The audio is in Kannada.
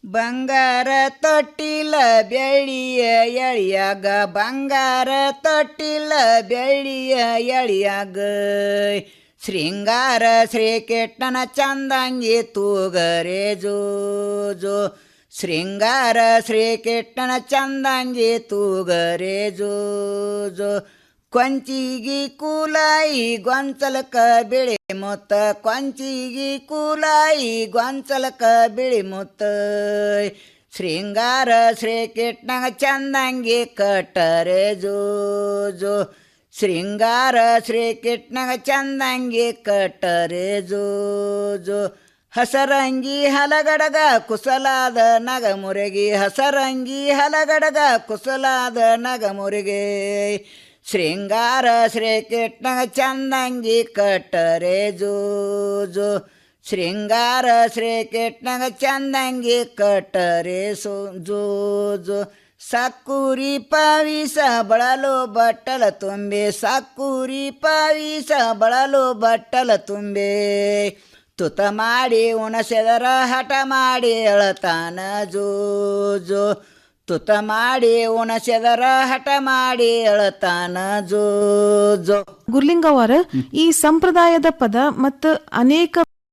ಬಂಗಾರ ತೊಟ್ಟಿಲ ಬೆಳ್ಳಿಯ ಎಳಿಯಾಗ ಬಂಗಾರ ತೊಟ್ಟಿಲ ಬೆಳ್ಳಿಯ ಎಳಿಯಾಗ ಶೃಂಗಾರ ಶ್ರೀಕೃಷ್ಣನ ಚಂದಂಗಿ ತೂಗರೆ ಜೋ ಜೋ ಶೃಂಗಾರ ಶ್ರೀಕೃಷ್ಣನ ಚಂದಂಗಿ ತೂಗರೆ ಜೋ ಜೋ ಕೊಂಚಿಗಿ ಕೂಲಾಯಿ ಗೊಂಚಲಕ ಬಿಳಿ ಮುತ್ತ ಕೊಂಚಿಗಿ ಕೂಲಾಯಿ ಗೊಂಚಲಕ ಬಿಳಿ ಮುತ್ತ ಶೃಂಗಾರ ಶ್ರೀಕೃಷ್ಣಗ ಚಂದಂಗಿ ಕಟ್ಟರೆ ಜೋ ಜೋ ಶೃಂಗಾರ ಶ್ರೀಕೃಷ್ಣಗ ಚಂದಂಗಿ ಕಟ್ಟರೆ ಜೋ ಜೋ ಹಸರಂಗಿ ಹಲಗಡಗ ಕುಸಲಾದ ನಗ ಮುರೆಗಿ ಹಸರಂಗಿ ಹಲಗಡಗ ಕುಸಲಾದ ನಗ ಮುರೆಗೆ ಶೃಂಗಾರ ಶ್ರೀಕೃಷ್ಣಗ ಚಂದಂಗಿ ಕಟ್ಟರೆ ಜೋ ಜೋ ಶೃಂಗಾರ ಶ್ರೀಕೃಷ್ಣಗ ಚಂದಂಗಿ ಕಟ್ಟರೆ ಜೋ ಜೋ ಸಕ್ಕೂರಿ ಪಾವಿಸ ಬಳಲು ಬಟ್ಟಲ ತುಂಬೆ ಸಕ್ಕೂರಿ ಪಾವಿಸ ಬಳಲು ಬಟ್ಟಲ ತುಂಬೆ ತುತ ಮಾಡಿ ಉಣಸೆದರ ಹಠ ಮಾಡಿ ಎಳತಾನ ಜೋ ಜೋ ತುತ ಮಾಡಿ ಉಣಸೆದರ ಹಠ ಮಾಡಿ ಎಳತಾನ ಜೋ ಜೋ. ಗುರ್ಲಿಂಗವ್ವರ ಈ ಸಂಪ್ರದಾಯದ ಪದ ಮತ್ತು ಅನೇಕ